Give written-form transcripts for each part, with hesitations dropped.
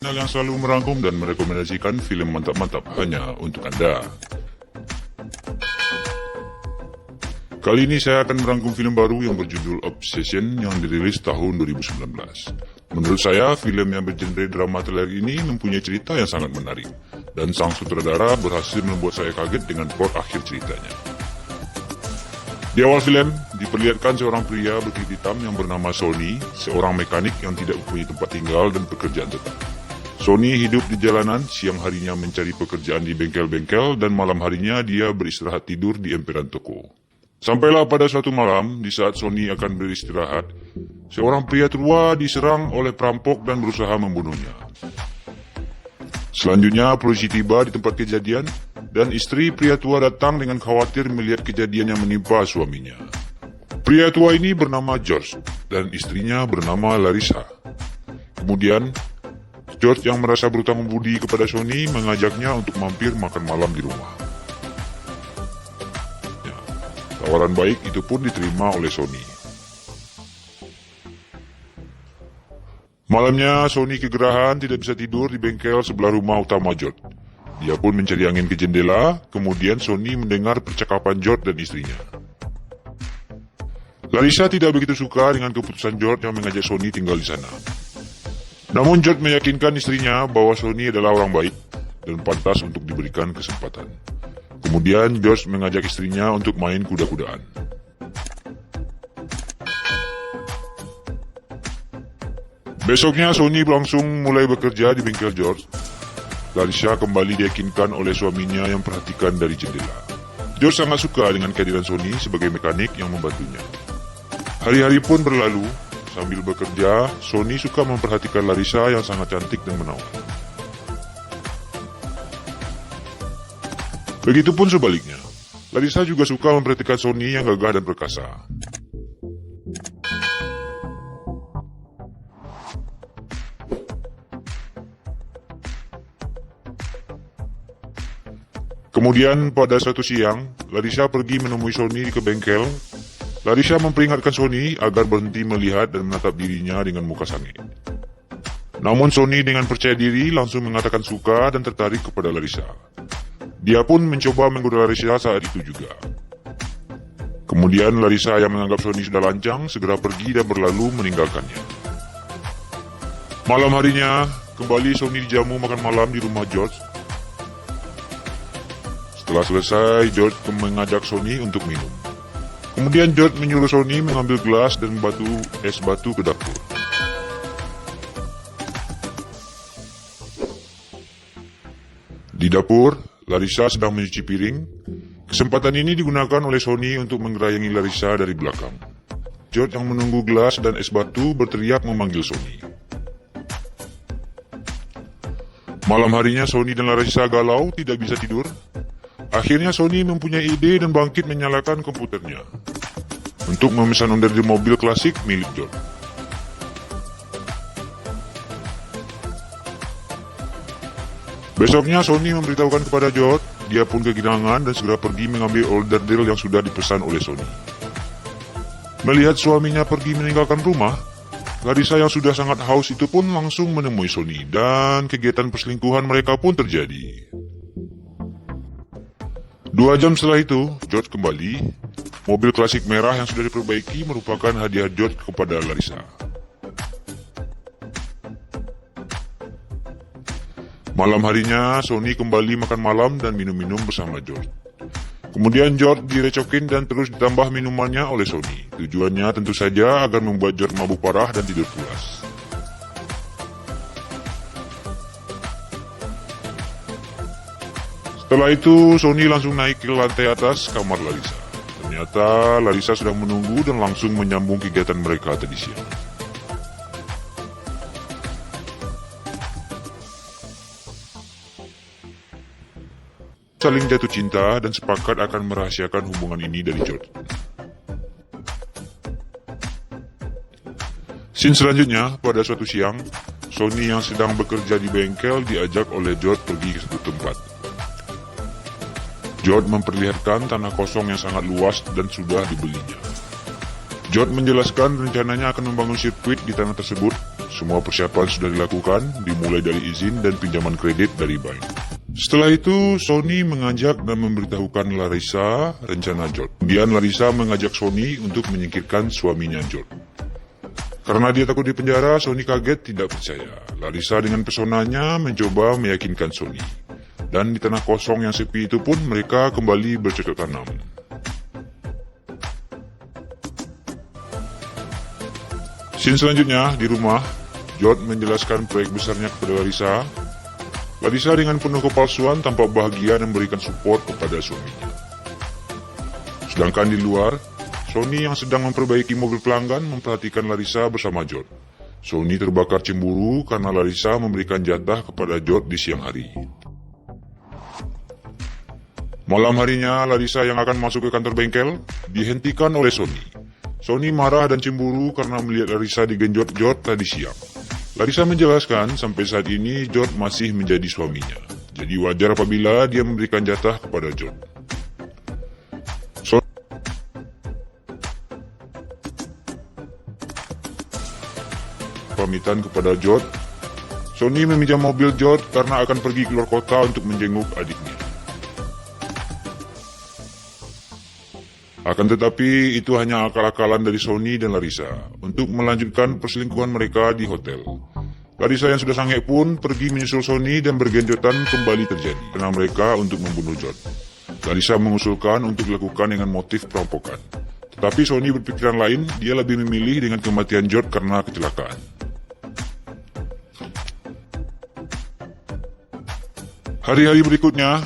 Channel yang selalu merangkum dan merekomendasikan film mantap-mantap hanya untuk Anda. Kali ini saya akan merangkum film baru yang berjudul Obsession yang dirilis tahun 2019. Menurut saya, film yang bergenre drama thriller ini mempunyai cerita yang sangat menarik, dan sang sutradara berhasil membuat saya kaget dengan plot akhir ceritanya. Di awal film, diperlihatkan seorang pria berkulit hitam yang bernama Sonny, seorang mekanik yang tidak mempunyai tempat tinggal dan pekerjaan tetap. Sonny hidup di jalanan, siang harinya mencari pekerjaan di bengkel-bengkel, dan malam harinya dia beristirahat tidur di emperan toko. Sampailah pada suatu malam, di saat Sonny akan beristirahat, seorang pria tua diserang oleh perampok dan berusaha membunuhnya. Selanjutnya, polisi tiba di tempat kejadian, dan istri pria tua datang dengan khawatir melihat kejadian yang menimpa suaminya. Pria tua ini bernama George, dan istrinya bernama Larissa. Kemudian, George yang merasa berutang budi kepada Sonny mengajaknya untuk mampir makan malam di rumah. Ya, tawaran baik itu pun diterima oleh Sonny. Malamnya, Sonny kegerahan tidak bisa tidur di bengkel sebelah rumah utama George. Dia pun mencari angin ke jendela, kemudian Sonny mendengar percakapan George dan istrinya. Larissa tidak begitu suka dengan keputusan George yang mengajak Sonny tinggal di sana. Namun George meyakinkan istrinya bahwa Sonny adalah orang baik dan pantas untuk diberikan kesempatan. Kemudian George mengajak istrinya untuk main kuda-kudaan. Besoknya Sonny langsung mulai bekerja di bengkel George. Larissa kembali diyakinkan oleh suaminya yang perhatikan dari jendela. George sangat suka dengan kehadiran Sonny sebagai mekanik yang membantunya. Hari-hari pun berlalu. Sambil bekerja, Sonny suka memperhatikan Larissa yang sangat cantik dan menawan. Begitupun sebaliknya, Larissa juga suka memperhatikan Sonny yang gagah dan perkasa. Kemudian pada suatu siang, Larissa pergi menemui Sonny ke bengkel. Larissa memperingatkan Sonny agar berhenti melihat dan menatap dirinya dengan muka sangit. Namun Sonny dengan percaya diri langsung mengatakan suka dan tertarik kepada Larissa. Dia pun mencoba menggoda Larissa saat itu juga. Kemudian Larissa yang menganggap Sonny sudah lancang segera pergi dan berlalu meninggalkannya. Malam harinya, kembali Sonny dijamu makan malam di rumah George. Setelah selesai, George mengajak Sonny untuk minum. Kemudian George menyuruh Sonny mengambil gelas dan es batu ke dapur. Di dapur, Larissa sedang mencuci piring. Kesempatan ini digunakan oleh Sonny untuk menggerayangi Larissa dari belakang. George yang menunggu gelas dan es batu berteriak memanggil Sonny. Malam harinya Sonny dan Larissa galau, tidak bisa tidur. Akhirnya Sonny mempunyai ide dan bangkit menyalakan komputernya untuk memesan onderdil mobil klasik milik George. Besoknya Sonny memberitahukan kepada George, dia pun kegirangan dan segera pergi mengambil onderdil yang sudah dipesan oleh Sonny. Melihat suaminya pergi meninggalkan rumah, Larissa yang sudah sangat haus itu pun langsung menemui Sonny dan kegiatan perselingkuhan mereka pun terjadi. 2 jam setelah itu, George kembali. Mobil klasik merah yang sudah diperbaiki merupakan hadiah George kepada Larissa. Malam harinya, Sonny kembali makan malam dan minum-minum bersama George. Kemudian George direcokin dan terus ditambah minumannya oleh Sonny. Tujuannya tentu saja agar membuat George mabuk parah dan tidur pulas. Setelah itu, Sonny langsung naik ke lantai atas kamar Larissa. Ternyata Larissa sedang menunggu dan langsung menyambung kegiatan mereka tadi siang. Saling jatuh cinta dan sepakat akan merahasiakan hubungan ini dari George. Scene selanjutnya, pada suatu siang, Sonny yang sedang bekerja di bengkel diajak oleh George pergi ke satu tempat. George memperlihatkan tanah kosong yang sangat luas dan sudah dibelinya. George menjelaskan rencananya akan membangun sirkuit di tanah tersebut Semua persiapan sudah dilakukan, dimulai dari izin dan pinjaman kredit dari bank. Setelah itu, Sony mengajak dan memberitahukan Larissa rencana George. Kemudian Larissa mengajak Sony untuk menyingkirkan suaminya George. Karena dia takut di penjara, Sony kaget tidak percaya. Larissa dengan pesonanya mencoba meyakinkan Sony. Dan di tanah kosong yang sepi itu pun mereka kembali bercocok tanam. Scene selanjutnya, di rumah, George menjelaskan proyek besarnya kepada Larissa. Larissa dengan penuh kepalsuan tampak bahagia dan memberikan support kepada suaminya. Sedangkan di luar, Sony yang sedang memperbaiki mobil pelanggan memperhatikan Larissa bersama George. Sony terbakar cemburu karena Larissa memberikan jatah kepada George di siang hari. Malam harinya, Larissa yang akan masuk ke kantor bengkel dihentikan oleh Sony. Sony marah dan cemburu karena melihat Larissa digenjot George tadi siang. Larissa menjelaskan sampai saat ini George masih menjadi suaminya. Jadi wajar apabila dia memberikan jatah kepada George. Pamitan kepada George, Sony meminjam mobil George karena akan pergi keluar kota untuk menjenguk adiknya. Akan tetapi itu hanya akal-akalan dari Sony dan Larissa untuk melanjutkan perselingkuhan mereka di hotel. Larissa yang sudah sange pun pergi menyusul Sony dan bergenjotan kembali terjadi karena mereka untuk membunuh George. Larissa mengusulkan untuk dilakukan dengan motif perampokan. Tetapi Sony berpikiran lain, dia lebih memilih dengan kematian George karena kecelakaan. Hari-hari berikutnya,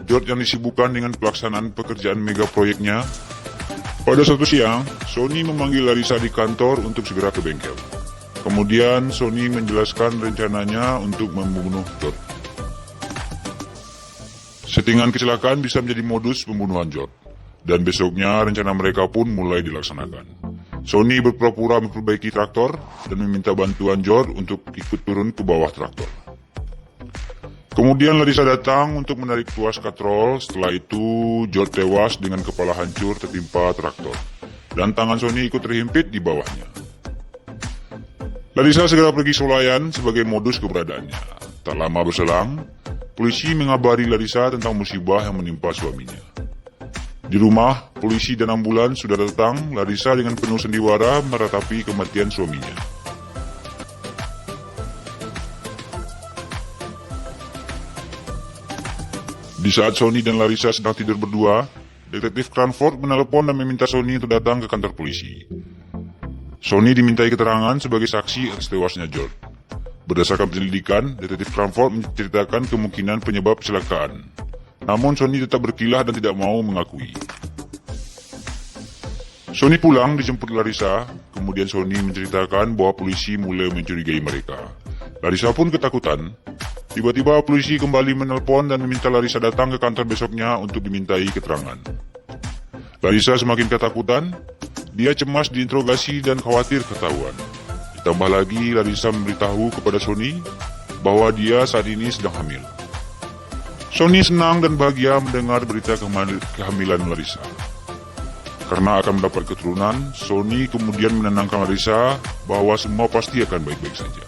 George yang disibukkan dengan pelaksanaan pekerjaan mega proyeknya. Pada suatu siang, Sony memanggil Larissa di kantor untuk segera ke bengkel. Kemudian Sony menjelaskan rencananya untuk membunuh George. Settingan kecelakaan bisa menjadi modus pembunuhan George. Dan besoknya rencana mereka pun mulai dilaksanakan. Sony berpura-pura memperbaiki traktor dan meminta bantuan George untuk ikut turun ke bawah traktor. Kemudian Larissa datang untuk menarik tuas katrol. Setelah itu George tewas dengan kepala hancur tertimpa traktor. Dan tangan Sony ikut terhimpit di bawahnya. Larissa segera pergi solayan sebagai modus keberadaannya. Tak lama berselang, polisi mengabari Larissa tentang musibah yang menimpa suaminya. Di rumah, polisi dan ambulans sudah datang. Larissa dengan penuh sandiwara meratapi kematian suaminya. Di saat Sony dan Larissa sedang tidur berdua, Detektif Cranford menelpon dan meminta Sony untuk datang ke kantor polisi. Sony dimintai keterangan sebagai saksi atas tewasnya George. Berdasarkan penyelidikan, Detektif Cranford menceritakan kemungkinan penyebab kecelakaan. Namun Sony tetap berkilah dan tidak mau mengakui. Sony pulang dijemput Larissa, kemudian Sony menceritakan bahwa polisi mulai mencurigai mereka. Larissa pun ketakutan. Tiba-tiba polisi kembali menelpon dan meminta Larissa datang ke kantor besoknya untuk dimintai keterangan. Larissa semakin ketakutan, dia cemas diinterogasi dan khawatir ketahuan. Ditambah lagi Larissa memberitahu kepada Sony bahwa dia saat ini sedang hamil. Sony senang dan bahagia mendengar berita kehamilan Larissa. Karena akan mendapat keturunan, Sony kemudian menenangkan Larissa bahwa semua pasti akan baik-baik saja.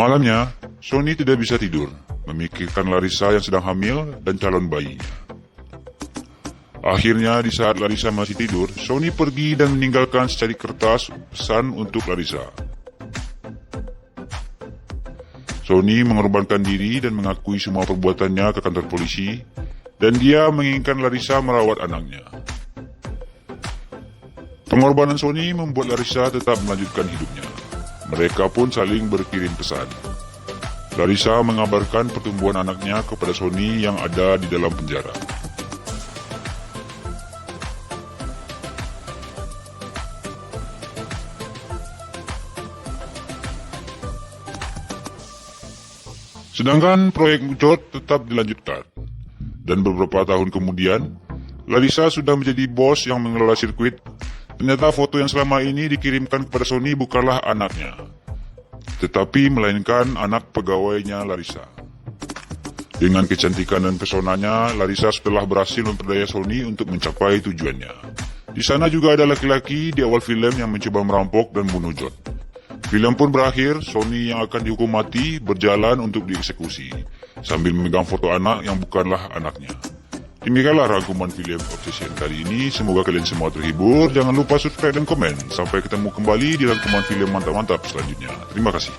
Malamnya, Sony tidak bisa tidur, memikirkan Larissa yang sedang hamil dan calon bayinya. Akhirnya di saat Larissa masih tidur, Sony pergi dan meninggalkan secari kertas pesan untuk Larissa. Sony mengorbankan diri dan mengakui semua perbuatannya ke kantor polisi, dan dia menginginkan Larissa merawat anaknya. Pengorbanan Sony membuat Larissa tetap melanjutkan hidupnya. Mereka pun saling berkirim pesan. Larissa mengabarkan pertumbuhan anaknya kepada Sony yang ada di dalam penjara. Sedangkan proyek George tetap dilanjutkan. Dan beberapa tahun kemudian, Larissa sudah menjadi bos yang mengelola sirkuit. Ternyata foto yang selama ini dikirimkan kepada Sony bukanlah anaknya, tetapi melainkan anak pegawainya Larissa. Dengan kecantikan dan pesonanya, Larissa setelah berhasil memperdaya Sony untuk mencapai tujuannya. Di sana juga ada laki-laki di awal film yang mencoba merampok dan bunuh George. Filem pun berakhir, Sony yang akan dihukum mati berjalan untuk dieksekusi, sambil memegang foto anak yang bukanlah anaknya. Demikianlah rangkuman filem Obsession kali ini, semoga kalian semua terhibur. Jangan lupa subscribe dan komen. Sampai ketemu kembali di rangkuman filem mantap-mantap selanjutnya. Terima kasih.